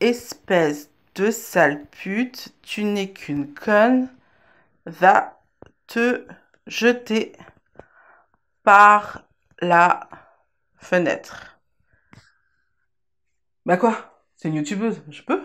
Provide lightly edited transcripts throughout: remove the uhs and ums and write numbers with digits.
espèce de sale pute, tu n'es qu'une conne, va te jeter par la fenêtre. Bah quoi? C'est une youtubeuse, je peux?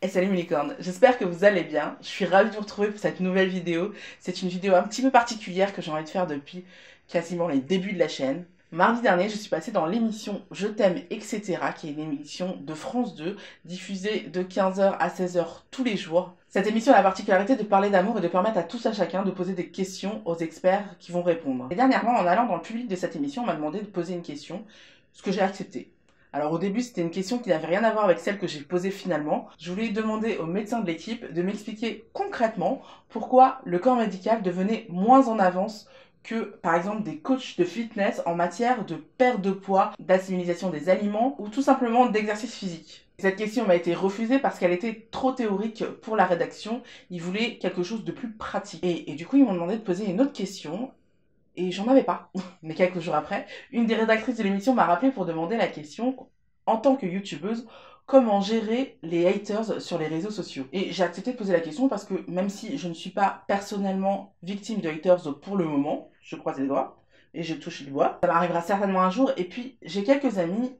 Et salut mes licornes, j'espère que vous allez bien. Je suis ravie de vous retrouver pour cette nouvelle vidéo. C'est une vidéo un petit peu particulière que j'ai envie de faire depuis quasiment les débuts de la chaîne. Mardi dernier, je suis passée dans l'émission Je t'aime, etc., qui est une émission de France 2, diffusée de 15h à 16h tous les jours. Cette émission a la particularité de parler d'amour et de permettre à tous à chacun de poser des questions aux experts qui vont répondre. Et dernièrement, en allant dans le public de cette émission, on m'a demandé de poser une question, ce que j'ai accepté. Alors au début, c'était une question qui n'avait rien à voir avec celle que j'ai posée finalement. Je voulais demander au médecin de l'équipe de m'expliquer concrètement pourquoi le corps médical devenait moins en avance que, par exemple, des coachs de fitness en matière de perte de poids, d'assimilation des aliments ou tout simplement d'exercice physique. Cette question m'a été refusée parce qu'elle était trop théorique pour la rédaction. Ils voulaient quelque chose de plus pratique. Et du coup, ils m'ont demandé de poser une autre question. Et j'en avais pas. Mais quelques jours après, une des rédactrices de l'émission m'a rappelé pour demander la question, en tant que youtubeuse, comment gérer les haters sur les réseaux sociaux. Et j'ai accepté de poser la question parce que même si je ne suis pas personnellement victime de haters pour le moment, je croise les doigts et je touche les doigts, ça m'arrivera certainement un jour. Et puis j'ai quelques amis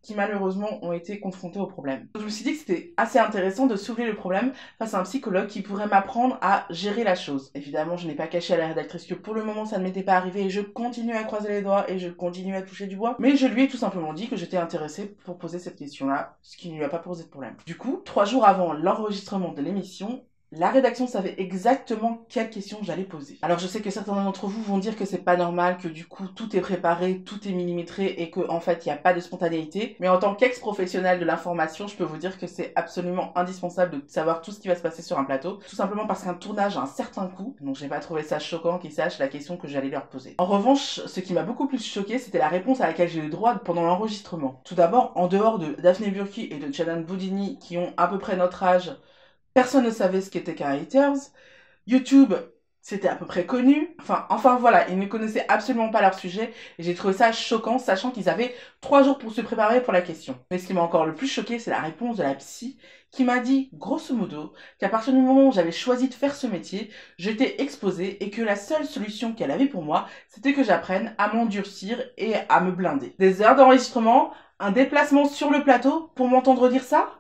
qui malheureusement ont été confrontés au problème. Je me suis dit que c'était assez intéressant de soulever le problème face à un psychologue qui pourrait m'apprendre à gérer la chose. Évidemment, je n'ai pas caché à la rédactrice que pour le moment ça ne m'était pas arrivé et je continue à croiser les doigts et je continue à toucher du bois. Mais je lui ai tout simplement dit que j'étais intéressée pour poser cette question-là, ce qui ne lui a pas posé de problème. Du coup, 3 jours avant l'enregistrement de l'émission, la rédaction savait exactement quelle question j'allais poser. Alors je sais que certains d'entre vous vont dire que c'est pas normal, que du coup tout est préparé, tout est millimétré et que en fait il n'y a pas de spontanéité. Mais en tant qu'ex-professionnel de l'information, je peux vous dire que c'est absolument indispensable de savoir tout ce qui va se passer sur un plateau. Tout simplement parce qu'un tournage a un certain coût, donc j'ai pas trouvé ça choquant qu'ils sachent la question que j'allais leur poser. En revanche, ce qui m'a beaucoup plus choqué, c'était la réponse à laquelle j'ai eu droit pendant l'enregistrement. Tout d'abord, en dehors de Daphné Burki et de Canan Boudini qui ont à peu près notre âge, personne ne savait ce qu'était qu'un haters. YouTube, c'était à peu près connu. Enfin voilà, ils ne connaissaient absolument pas leur sujet. Et j'ai trouvé ça choquant, sachant qu'ils avaient 3 jours pour se préparer pour la question. Mais ce qui m'a encore le plus choqué, c'est la réponse de la psy, qui m'a dit, grosso modo, qu'à partir du moment où j'avais choisi de faire ce métier, j'étais exposée et que la seule solution qu'elle avait pour moi, c'était que j'apprenne à m'endurcir et à me blinder. Des heures d'enregistrement, un déplacement sur le plateau pour m'entendre dire ça?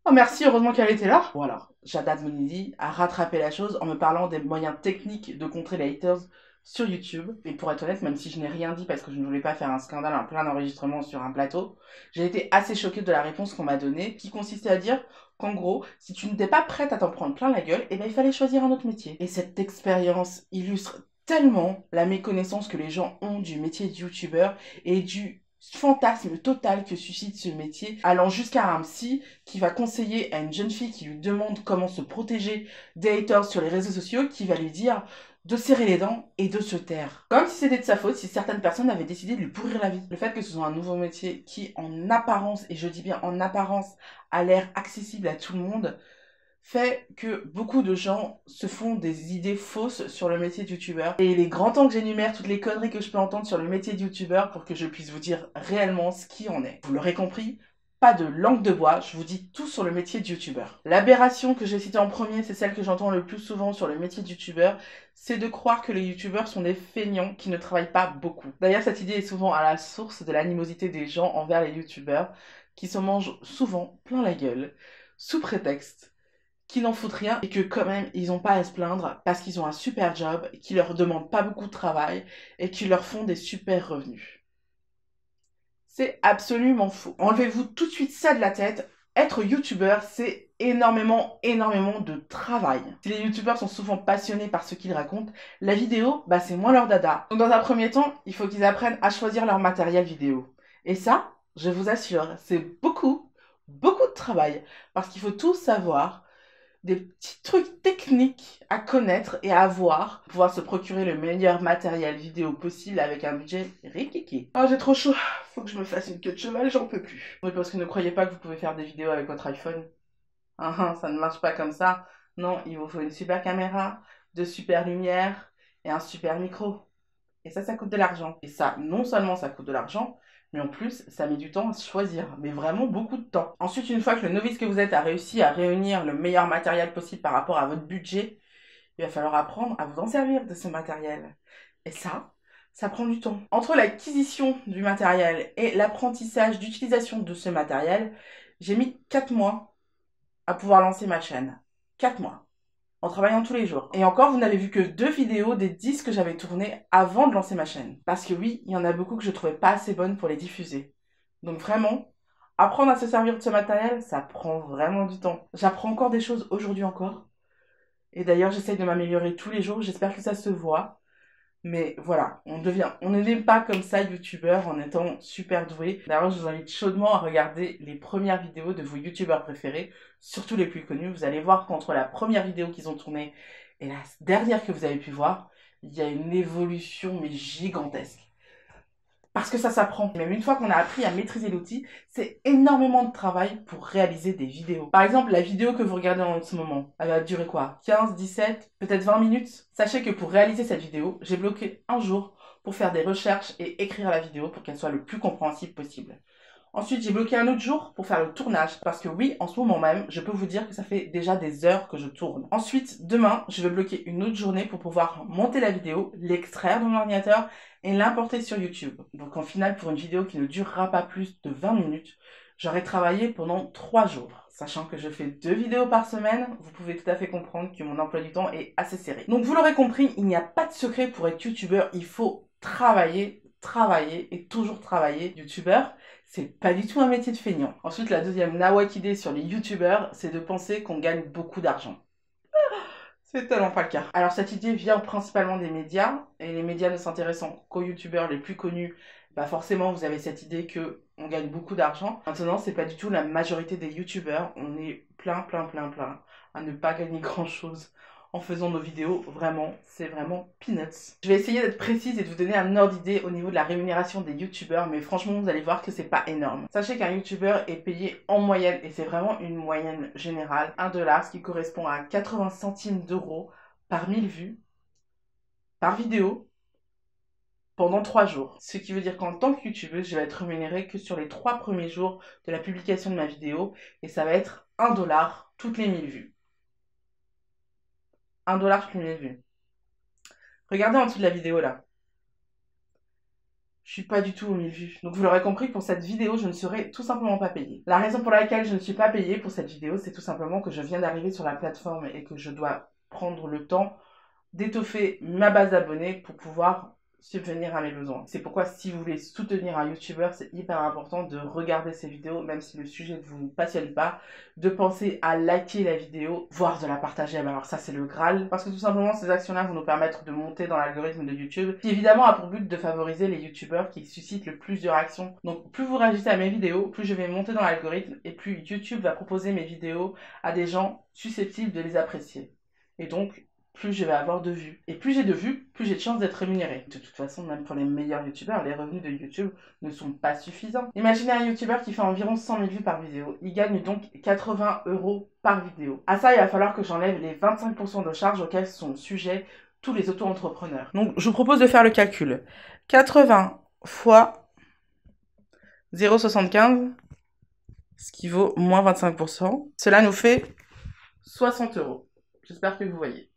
Oh merci, heureusement qu'elle était là. Bon alors, Jada Monidi a rattrapé la chose en me parlant des moyens techniques de contrer les haters sur YouTube. Et pour être honnête, même si je n'ai rien dit parce que je ne voulais pas faire un scandale en plein enregistrement sur un plateau, j'ai été assez choquée de la réponse qu'on m'a donnée, qui consistait à dire qu'en gros, si tu n'étais pas prête à t'en prendre plein la gueule, eh ben il fallait choisir un autre métier. Et cette expérience illustre tellement la méconnaissance que les gens ont du métier de youtubeur et du fantasme total que suscite ce métier, allant jusqu'à un psy qui va conseiller à une jeune fille qui lui demande comment se protéger des haters sur les réseaux sociaux, qui va lui dire de serrer les dents et de se taire. Comme si c'était de sa faute si certaines personnes avaient décidé de lui pourrir la vie. Le fait que ce soit un nouveau métier qui, en apparence, et je dis bien en apparence, a l'air accessible à tout le monde, fait que beaucoup de gens se font des idées fausses sur le métier de youtubeur. Et il est grand temps que j'énumère toutes les conneries que je peux entendre sur le métier de youtubeur pour que je puisse vous dire réellement ce qui en est. Vous l'aurez compris, pas de langue de bois, je vous dis tout sur le métier de youtubeur. L'aberration que j'ai citée en premier, c'est celle que j'entends le plus souvent sur le métier de youtubeur, c'est de croire que les youtubeurs sont des feignants qui ne travaillent pas beaucoup. D'ailleurs, cette idée est souvent à la source de l'animosité des gens envers les youtubeurs, qui se mangent souvent plein la gueule, sous prétexte qui n'en foutent rien et que quand même ils n'ont pas à se plaindre parce qu'ils ont un super job, qui leur demandent pas beaucoup de travail et qui leur font des super revenus. C'est absolument faux. Enlevez-vous tout de suite ça de la tête. Être youtubeur, c'est énormément de travail. Si les youtubeurs sont souvent passionnés par ce qu'ils racontent, la vidéo, bah c'est moins leur dada. Donc dans un premier temps, il faut qu'ils apprennent à choisir leur matériel vidéo. Et ça, je vous assure, c'est beaucoup de travail. Parce qu'il faut tout savoir des petits trucs techniques à connaître et à avoir pour pouvoir se procurer le meilleur matériel vidéo possible avec un budget rikiki. Oh, j'ai trop chaud, faut que je me fasse une queue de cheval, j'en peux plus. Oui, parce que ne croyez pas que vous pouvez faire des vidéos avec votre iPhone. Ça ne marche pas comme ça. Non, il vous faut une super caméra, de super lumières et un super micro. Et ça coûte de l'argent. Et ça, non seulement ça coûte de l'argent, mais en plus, ça met du temps à se choisir. Mais vraiment beaucoup de temps. Ensuite, une fois que le novice que vous êtes a réussi à réunir le meilleur matériel possible par rapport à votre budget, il va falloir apprendre à vous en servir de ce matériel. Et ça prend du temps. Entre l'acquisition du matériel et l'apprentissage d'utilisation de ce matériel, j'ai mis 4 mois à pouvoir lancer ma chaîne. 4 mois. En travaillant tous les jours. Et encore, vous n'avez vu que 2 vidéos des 10 que j'avais tournées avant de lancer ma chaîne. Parce que oui, il y en a beaucoup que je trouvais pas assez bonnes pour les diffuser. Donc vraiment, apprendre à se servir de ce matériel, ça prend vraiment du temps. J'apprends encore des choses aujourd'hui encore. Et d'ailleurs, j'essaye de m'améliorer tous les jours. J'espère que ça se voit. Mais voilà, on n'est pas comme ça youtubeur en étant super doué. D'ailleurs, je vous invite chaudement à regarder les premières vidéos de vos youtubeurs préférés, surtout les plus connus. Vous allez voir qu'entre la première vidéo qu'ils ont tournée et la dernière que vous avez pu voir, il y a une évolution mais gigantesque. Parce que ça s'apprend. Même une fois qu'on a appris à maîtriser l'outil, c'est énormément de travail pour réaliser des vidéos. Par exemple, la vidéo que vous regardez en ce moment, elle va durer quoi? 15, 17, peut-être 20 minutes? Sachez que pour réaliser cette vidéo, j'ai bloqué un jour pour faire des recherches et écrire la vidéo pour qu'elle soit le plus compréhensible possible. Ensuite, j'ai bloqué un autre jour pour faire le tournage. Parce que oui, en ce moment même, je peux vous dire que ça fait déjà des heures que je tourne. Ensuite, demain, je vais bloquer une autre journée pour pouvoir monter la vidéo, l'extraire de mon ordinateur et l'importer sur YouTube. Donc en final, pour une vidéo qui ne durera pas plus de 20 minutes, j'aurai travaillé pendant 3 jours. Sachant que je fais 2 vidéos par semaine, vous pouvez tout à fait comprendre que mon emploi du temps est assez serré. Donc vous l'aurez compris, il n'y a pas de secret pour être youtubeur, il faut travailler et toujours travailler. Youtubeur, c'est pas du tout un métier de feignant. Ensuite, la deuxième nawak idée sur les youtubeurs, c'est de penser qu'on gagne beaucoup d'argent. C'est tellement pas le cas. Alors cette idée vient principalement des médias, et les médias ne s'intéressant qu'aux youtubeurs les plus connus, bah forcément vous avez cette idée que on gagne beaucoup d'argent. Maintenant, c'est pas du tout la majorité des youtubeurs, on est plein à ne pas gagner grand chose en faisant nos vidéos. Vraiment, c'est vraiment peanuts. Je vais essayer d'être précise et de vous donner un ordre d'idée au niveau de la rémunération des youtubeurs, mais franchement, vous allez voir que c'est pas énorme. Sachez qu'un youtubeur est payé en moyenne, et c'est vraiment une moyenne générale, 1 $, ce qui correspond à 80 centimes d'euros par 1000 vues, par vidéo, pendant 3 jours. Ce qui veut dire qu'en tant que youtubeuse, je vais être rémunérée que sur les 3 premiers jours de la publication de ma vidéo, et ça va être 1 $ toutes les 1000 vues. 1 $ toutes les 1000 vues. Regardez en dessous de la vidéo là. Je suis pas du tout aux 1000 vues. Donc vous l'aurez compris, pour cette vidéo, je ne serai tout simplement pas payée. La raison pour laquelle je ne suis pas payée pour cette vidéo, c'est tout simplement que je viens d'arriver sur la plateforme et que je dois prendre le temps d'étoffer ma base d'abonnés pour pouvoir subvenir à mes besoins. C'est pourquoi si vous voulez soutenir un youtubeur, c'est hyper important de regarder ces vidéos, même si le sujet ne vous passionne pas, de penser à liker la vidéo, voire de la partager. Alors ça c'est le Graal, parce que tout simplement ces actions-là vont nous permettre de monter dans l'algorithme de YouTube, qui évidemment a pour but de favoriser les youtubeurs qui suscitent le plus de réactions. Donc plus vous réagissez à mes vidéos, plus je vais monter dans l'algorithme, et plus YouTube va proposer mes vidéos à des gens susceptibles de les apprécier. Et donc, plus je vais avoir de vues. Et plus j'ai de vues, plus j'ai de chances d'être rémunéré. De toute façon, même pour les meilleurs youtubeurs, les revenus de YouTube ne sont pas suffisants. Imaginez un youtubeur qui fait environ 100 000 vues par vidéo. Il gagne donc 80 € par vidéo. À ça, il va falloir que j'enlève les 25% de charges auxquelles sont sujets tous les auto-entrepreneurs. Donc, je vous propose de faire le calcul. 80 fois 0,75, ce qui vaut moins 25%. Cela nous fait 60 €. J'espère que vous voyez.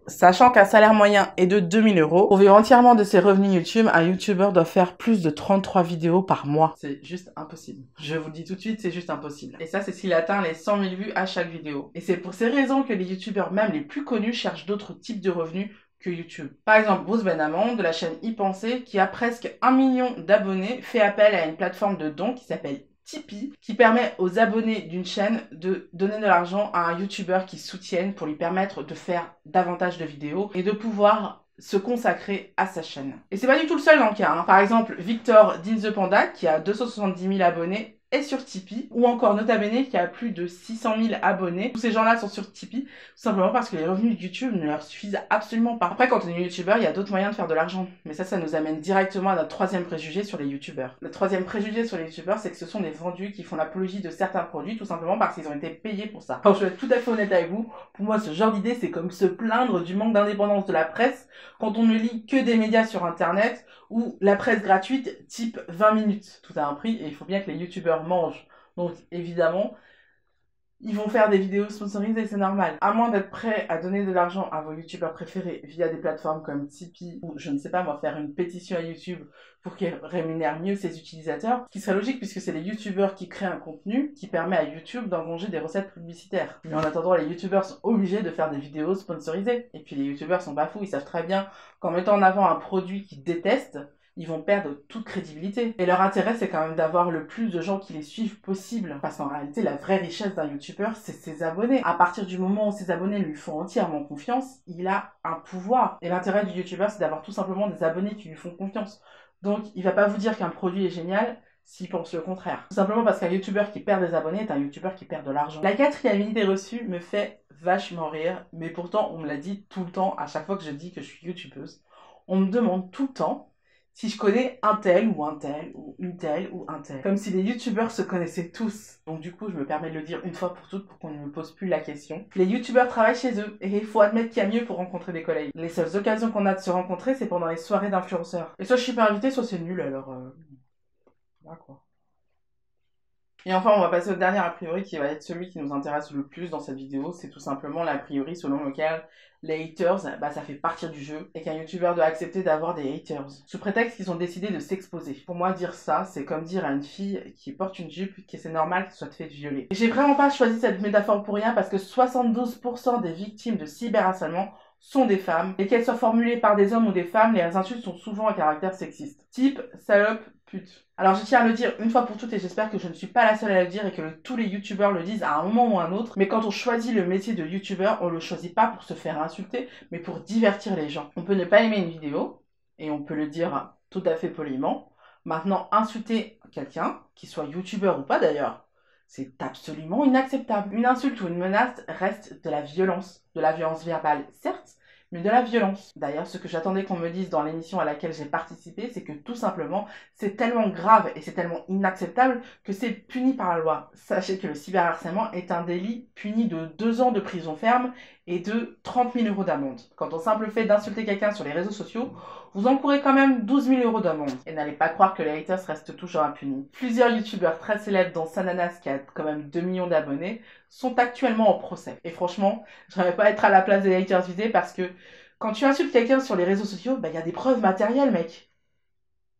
Sachant qu'un salaire moyen est de 2000 €, pour vivre entièrement de ses revenus YouTube, un YouTuber doit faire plus de 33 vidéos par mois. C'est juste impossible. Je vous le dis tout de suite, c'est juste impossible. Et ça, c'est s'il atteint les 100 000 vues à chaque vidéo. Et c'est pour ces raisons que les YouTubeurs, même les plus connus, cherchent d'autres types de revenus que YouTube. Par exemple, Bruce Benamon, de la chaîne Y Penser, qui a presque 1 million d'abonnés, fait appel à une plateforme de dons qui s'appelle Tipeee, qui permet aux abonnés d'une chaîne de donner de l'argent à un youtubeur qu'ils soutiennent pour lui permettre de faire davantage de vidéos et de pouvoir se consacrer à sa chaîne. Et c'est pas du tout le seul dans le cas. Par exemple, Victor Dean the Panda, qui a 270 000 abonnés, est sur Tipeee, ou encore Nota Bene qui a plus de 600 000 abonnés. Tous ces gens-là sont sur Tipeee, tout simplement parce que les revenus de YouTube ne leur suffisent absolument pas. Après, quand on est youtubeur, il y a d'autres moyens de faire de l'argent. Mais ça nous amène directement à notre troisième préjugé sur les youtubeurs. Le troisième préjugé sur les youtubeurs, c'est que ce sont des vendus qui font l'apologie de certains produits, tout simplement parce qu'ils ont été payés pour ça. Alors, je vais être tout à fait honnête avec vous, pour moi, ce genre d'idée, c'est comme se plaindre du manque d'indépendance de la presse quand on ne lit que des médias sur Internet ou la presse gratuite type 20 minutes. Tout a un prix et il faut bien que les youtubeurs mangent. Donc évidemment, ils vont faire des vidéos sponsorisées, c'est normal. À moins d'être prêt à donner de l'argent à vos youtubeurs préférés via des plateformes comme Tipeee ou je ne sais pas moi, faire une pétition à YouTube pour qu'ils rémunèrent mieux ses utilisateurs, ce qui serait logique puisque c'est les youtubeurs qui créent un contenu qui permet à YouTube d'engranger des recettes publicitaires. Mais en attendant, les youtubeurs sont obligés de faire des vidéos sponsorisées. Et puis les youtubeurs sont pas fous, ils savent très bien qu'en mettant en avant un produit qu'ils détestent, ils vont perdre toute crédibilité. Et leur intérêt, c'est quand même d'avoir le plus de gens qui les suivent possible. Parce qu'en réalité, la vraie richesse d'un youtubeur, c'est ses abonnés. À partir du moment où ses abonnés lui font entièrement confiance, il a un pouvoir. Et l'intérêt du youtubeur, c'est d'avoir tout simplement des abonnés qui lui font confiance. Donc, il va pas vous dire qu'un produit est génial s'il pense le contraire. Tout simplement parce qu'un youtubeur qui perd des abonnés est un youtubeur qui perd de l'argent. La quatrième idée reçue me fait vachement rire, mais pourtant, on me l'a dit tout le temps, à chaque fois que je dis que je suis youtubeuse. On me demande tout le temps si je connais un tel, ou une telle, ou un tel. Comme si les youtubeurs se connaissaient tous. Donc du coup, je me permets de le dire une fois pour toutes pour qu'on ne me pose plus la question. Les youtubeurs travaillent chez eux, et il faut admettre qu'il y a mieux pour rencontrer des collègues. Les seules occasions qu'on a de se rencontrer, c'est pendant les soirées d'influenceurs. Et soit je suis pas invitée, soit c'est nul, alors... Voilà quoi. Et enfin, on va passer au dernier a priori qui va être celui qui nous intéresse le plus dans cette vidéo. C'est tout simplement l'a priori selon lequel les haters, ça fait partie du jeu et qu'un youtubeur doit accepter d'avoir des haters. Sous prétexte qu'ils ont décidé de s'exposer. Pour moi, dire ça, c'est comme dire à une fille qui porte une jupe que c'est normal qu'elle soit faite violer. Et j'ai vraiment pas choisi cette métaphore pour rien parce que 72% des victimes de cyberharcèlement sont des femmes, et qu'elles soient formulées par des hommes ou des femmes, les insultes sont souvent à caractère sexiste. Type, salope, pute. Alors je tiens à le dire une fois pour toutes et j'espère que je ne suis pas la seule à le dire et que tous les youtubeurs le disent à un moment ou à un autre, mais quand on choisit le métier de youtubeur, on le choisit pas pour se faire insulter, mais pour divertir les gens. On peut ne pas aimer une vidéo, et on peut le dire tout à fait poliment. Maintenant, insulter quelqu'un, qu'il soit youtubeur ou pas d'ailleurs, c'est absolument inacceptable. Une insulte ou une menace reste de la violence verbale, certes, mais de la violence. D'ailleurs, ce que j'attendais qu'on me dise dans l'émission à laquelle j'ai participé, c'est que tout simplement, c'est tellement grave et c'est tellement inacceptable que c'est puni par la loi. Sachez que le cyberharcèlement est un délit puni de 2 ans de prison ferme et de 30 000 € d'amende. Quant au simple fait d'insulter quelqu'un sur les réseaux sociaux, vous encourez quand même 12 000 € d'amende. Et n'allez pas croire que les haters restent toujours impunis. Plusieurs youtubeurs très célèbres, dont Sananas qui a quand même 2 millions d'abonnés, sont actuellement en procès. Et franchement, j'aimerais pas être à la place des haters visés parce que quand tu insultes quelqu'un sur les réseaux sociaux, y a des preuves matérielles, mec.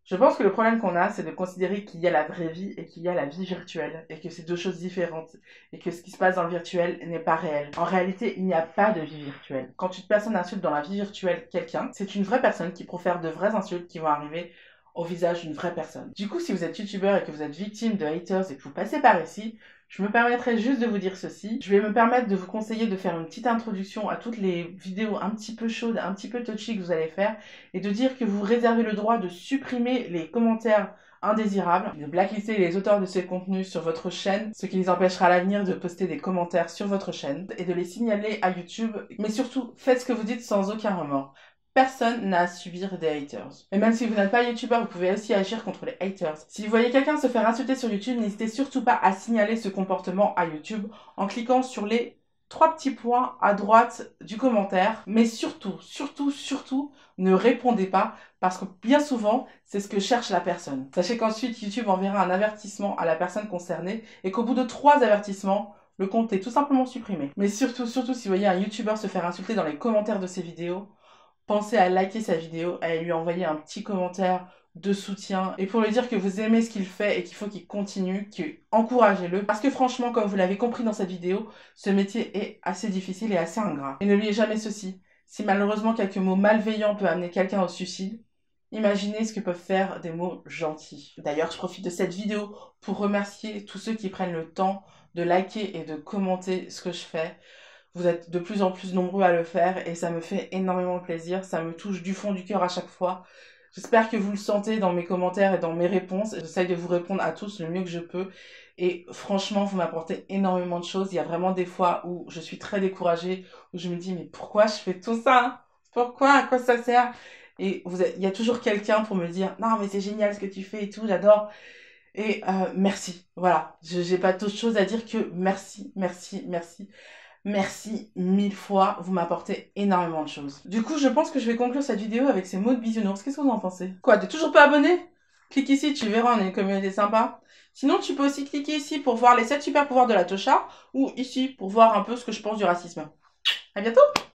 Je pense que le problème qu'on a, c'est de considérer qu'il y a la vraie vie et qu'il y a la vie virtuelle, et que c'est deux choses différentes, et que ce qui se passe dans le virtuel n'est pas réel. En réalité, il n'y a pas de vie virtuelle. Quand une personne insulte dans la vie virtuelle quelqu'un, c'est une vraie personne qui profère de vraies insultes qui vont arriver au visage d'une vraie personne. Du coup, si vous êtes youtubeur et que vous êtes victime de haters et que vous passez par ici, je me permettrai juste de vous dire ceci. Je vais me permettre de vous conseiller de faire une petite introduction à toutes les vidéos un petit peu chaudes, un petit peu touchy que vous allez faire et de dire que vous réservez le droit de supprimer les commentaires indésirables, de blacklister les auteurs de ces contenus sur votre chaîne, ce qui les empêchera à l'avenir de poster des commentaires sur votre chaîne et de les signaler à YouTube. Mais surtout, faites ce que vous dites sans aucun remords. Personne n'a à subir des haters. Et même si vous n'êtes pas youtubeur, vous pouvez aussi agir contre les haters. Si vous voyez quelqu'un se faire insulter sur YouTube, n'hésitez surtout pas à signaler ce comportement à YouTube en cliquant sur les 3 petits points à droite du commentaire. Mais surtout, ne répondez pas parce que bien souvent, c'est ce que cherche la personne. Sachez qu'ensuite, YouTube enverra un avertissement à la personne concernée et qu'au bout de 3 avertissements, le compte est tout simplement supprimé. Mais surtout, si vous voyez un youtubeur se faire insulter dans les commentaires de ses vidéos, pensez à liker sa vidéo, à lui envoyer un petit commentaire de soutien et pour lui dire que vous aimez ce qu'il fait et qu'il faut qu'il continue, encouragez-le. Parce que franchement, comme vous l'avez compris dans cette vidéo, ce métier est assez difficile et assez ingrat. Et n'oubliez jamais ceci, si malheureusement quelques mots malveillants peuvent amener quelqu'un au suicide, imaginez ce que peuvent faire des mots gentils. D'ailleurs, je profite de cette vidéo pour remercier tous ceux qui prennent le temps de liker et de commenter ce que je fais. Vous êtes de plus en plus nombreux à le faire et ça me fait énormément plaisir, ça me touche du fond du cœur à chaque fois. J'espère que vous le sentez dans mes commentaires et dans mes réponses. J'essaye de vous répondre à tous le mieux que je peux. Et franchement, vous m'apportez énormément de choses. Il y a vraiment des fois où je suis très découragée, où je me dis, mais pourquoi je fais tout ça? Pourquoi? À quoi ça sert? Et il y a toujours quelqu'un pour me dire, non, mais c'est génial ce que tu fais et tout, j'adore. Et merci. Voilà. J'ai pas d'autre chose à dire que merci, merci, merci. Merci 1000 fois, vous m'apportez énormément de choses. Du coup, je pense que je vais conclure cette vidéo avec ces mots de bisounours. Qu'est-ce que vous en pensez? Quoi, t'es toujours pas abonné? Clique ici, tu verras, on est une communauté sympa. Sinon, tu peux aussi cliquer ici pour voir les 7 super pouvoirs de la Tosha, ou ici pour voir un peu ce que je pense du racisme. À bientôt!